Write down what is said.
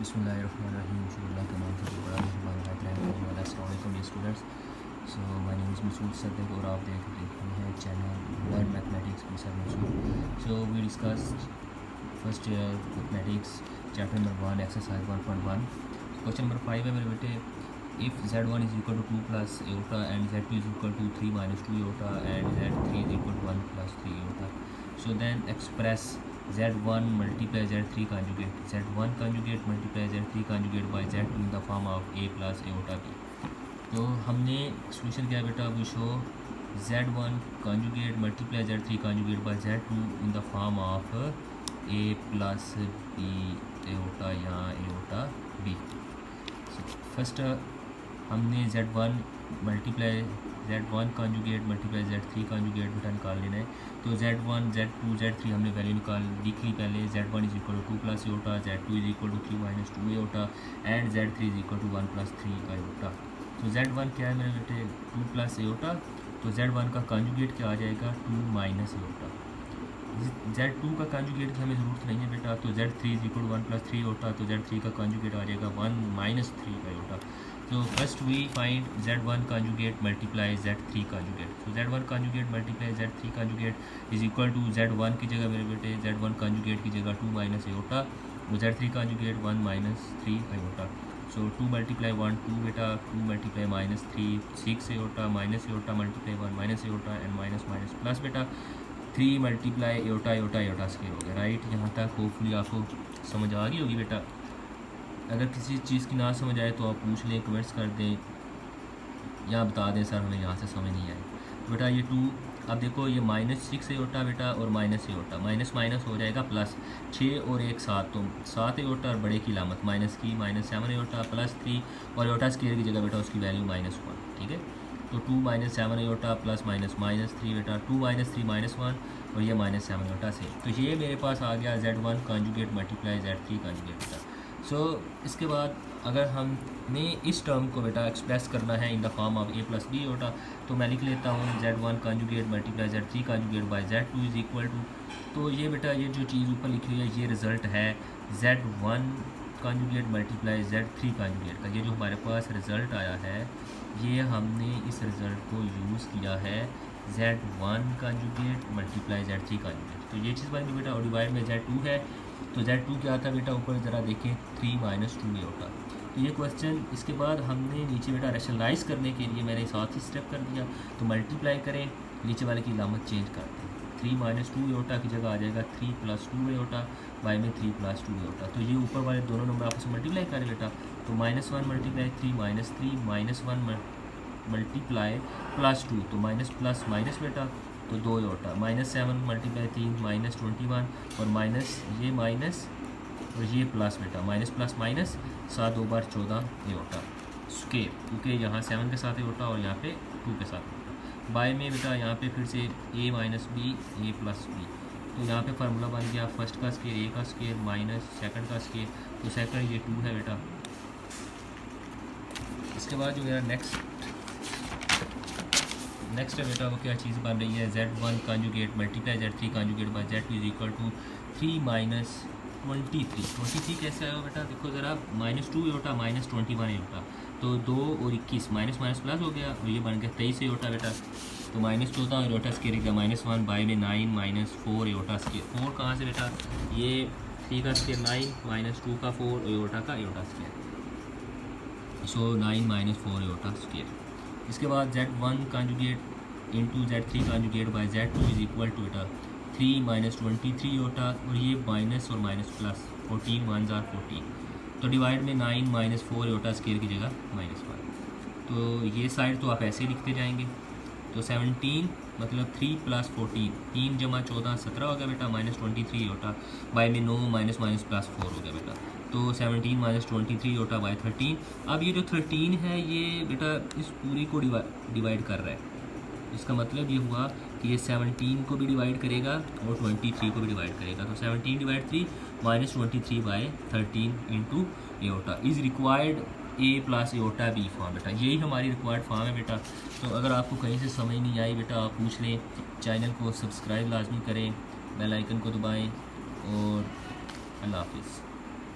बिस्मिल्लाहिर्रहमानिर्रहीम शुक्रिल्लाह तमाम से बड़ा मेहरबान है। अस्सलाम वालेकुम students. So my name is Masood Siddique और आप देख रहे हैं channel learn mathematics with sir Masood. So we discuss first year mathematics chapter number 1 exercise 1.1। Question number 5 है मेरे बेटे, if z1 is equal to 2 plus iota and z2 is equal to 3 minus 2 Etah and z3 is equal to 1 plus 3 iota, so then express z1 multiply z3 conjugate, z1 conjugate multiply z3 conjugate by z2 in the form of a plus aorta b। तो हमने solution किया बेटा, we show z1 conjugate multiply z3 conjugate by z2 in the form of a plus b aorta या aorta b। First हमने z1 multiply z1 conjugate multiply z3 conjugate बेटा निकाल लेना है। तो z1 z2 z3 हमने वैल्यू लिख ली पहले। z1 is equal to 2 plus Etah, z2 is equal to 3 minus 2 Etah and z3 is equal to 1 plus 3 eta. तो z1 क्या है मेरे बेटे, 2 प्लस एटा, तो z1 का कंजुगेट क्या आ जाएगा, 2 माइनस एटा। z2 का कंजुगेट की हमें ज़रूरत नहीं है बेटा, तो z3 is equal to 1 plus 3 eta, तो z3 का कंजुगेट आ जाएगा 1 minus 3 Etah. So first we find z1 conjugate multiply z3 conjugate. So z1 conjugate multiply z3 conjugate is equal to z1 की जगह मेरे बेटे z1 conjugate की जगह 2 minus एटा, z3 conjugate 1 minus 3 एटा। So 2 multiply 1 2 बेटा, 2 multiply minus 3 6 Etah, minus Etah multiply 1 minus Etah and minus minus plus बेटा 3 multiply एटा एटा एटा square हो गया। राइट, यहाँ तक होपफुली आपको समझ आ गई होगी बेटा। अगर किसी चीज़ की ना समझ आए तो आप पूछ लें, कमेंट्स कर दें या बता दें सर हमें यहाँ से समझ नहीं आई बेटा। ये 2, अब देखो ये माइनस 6 एटा बेटा और माइनस एटा, माइनस माइनस हो जाएगा प्लस 6 और 1 7, तो 7 एटा और बड़े की लामत माइनस की, माइनस 7 एटा प्लस 3 और एटा स्क्वायर की जगह बेटा उसकी वैल्यू -1। ठीक है, तो 2 माइनस 7 एटा प्लस माइनस माइनस 3 बेटा, 2 माइनस 3 -1 और ये माइनस 7 एटा से। तो ये मेरे पास आ गया z1 conjugate multiply z3 conjugate बेटा। सो इसके बाद अगर हमने इस टर्म को बेटा एक्सप्रेस करना है in the form of a plus B eta, तो मैं लिख लेता हूँ z1 conjugate multiply z3 conjugate by z2 is equal to, तो ये बेटा ये जो चीज़ ऊपर लिखी हुई है ये रिज़ल्ट है z1 conjugate multiply z3 conjugate का। ये जो हमारे पास रिज़ल्ट आया है ये हमने इस रिज़ल्ट को यूज़ किया है z1 conjugate multiply z3 conjugate. तो ये चीज़ बन गई बेटा, और डिवाइड में z2 है, तो z2 क्या था बेटा, ऊपर ज़रा देखें 3 माइनस 2 एटा। तो ये क्वेश्चन इसके बाद हमने नीचे बेटा रैशनलाइज करने के लिए मैंने साथ ही स्टेप कर दिया, तो मल्टीप्लाई करें, नीचे वाले की लामत चेंज कर दें, 3 माइनस 2 एटा की जगह आ जाएगा 3 प्लस 2 एटा बाई में 3 प्लस 2 एटा। तो ये ऊपर वाले दोनों नंबर आपस में मल्टीप्लाई करें बेटा, तो -1 मल्टीप्लाई 3 माइनस 3 -1 मल्टीप्लाई प्लस 2, तो माइनस प्लस माइनस बेटा, तो 2 एटा, -7 मल्टीप्लाई 3 -21 और माइनस ये माइनस और ये प्लस बेटा, माइनस प्लस माइनस 7 2 बार 14 एटा स्क्वायर, क्योंकि यहाँ 7 के साथ एटा और यहाँ पे 2 के साथ एटा, बाय में बेटा यहाँ पे फिर से a minus B A plus B. तो यहाँ पे फार्मूला बन गया फर्स्ट का स्क्वायर a का स्क्वायर माइनस सेकंड का स्क्वायर, तो सेकंड ये 2 है बेटा। इसके बाद जो मेरा नेक्स्ट है बेटा वो क्या चीज़ बन रही है, z1 conjugate multiply z3 conjugate by z2 is equal to 3 minus 23 कैसे आया बेटा, देखो ज़रा -2 एटा -21 एटा, तो 2 और 21 माइनस माइनस प्लस हो गया और ये बन गया 23 एटा बेटा। तो -14 और एटा स्क्वायर का -1 बाई में 9 माइनस 4 एटा स्क्वायर, 4 कहाँ से बेटा, ये 3 का स्क्वायर 9 माइनस 2 का 4 और एटा का एटा स्क्वायर, सो 9 माइनस 4 एटा स्क्वायर। इसके बाद z1 conjugate into z3 conjugate by z2 is equal to बेटा 3 माइनस 23 एटा और ये माइनस और माइनस प्लस 14 1 आर 14, तो डिवाइड में 9 माइनस 4 एटा स्क्वायर की जगह -1। तो ये साइड तो आप ऐसे ही लिखते जाएंगे, तो 17 मतलब 3 प्लस 14, 3 जमा 14 17 हो गया बेटा, -23 एटा बाय में 9 माइनस माइनस प्लस 4 हो गया बेटा, तो 17 माइनस 23 एटा बाय 13। अब ये जो 13 है ये बेटा इस पूरी को डिवाइड कर रहा है, इसका मतलब ये हुआ कि ये 17 को भी डिवाइड करेगा और 23 को भी डिवाइड करेगा, तो 17 divide 3 minus 23 bye 13 into Etah is required a plus iota B form बेटा, यही हमारी रिक्वायर्ड फॉर्म है बेटा। तो अगर आपको कहीं से समझ नहीं आई बेटा आप पूछ लें, चैनल को सब्सक्राइब लाजमी करें, बेल आइकन को दबाएं और अल्लाह हाफिज़।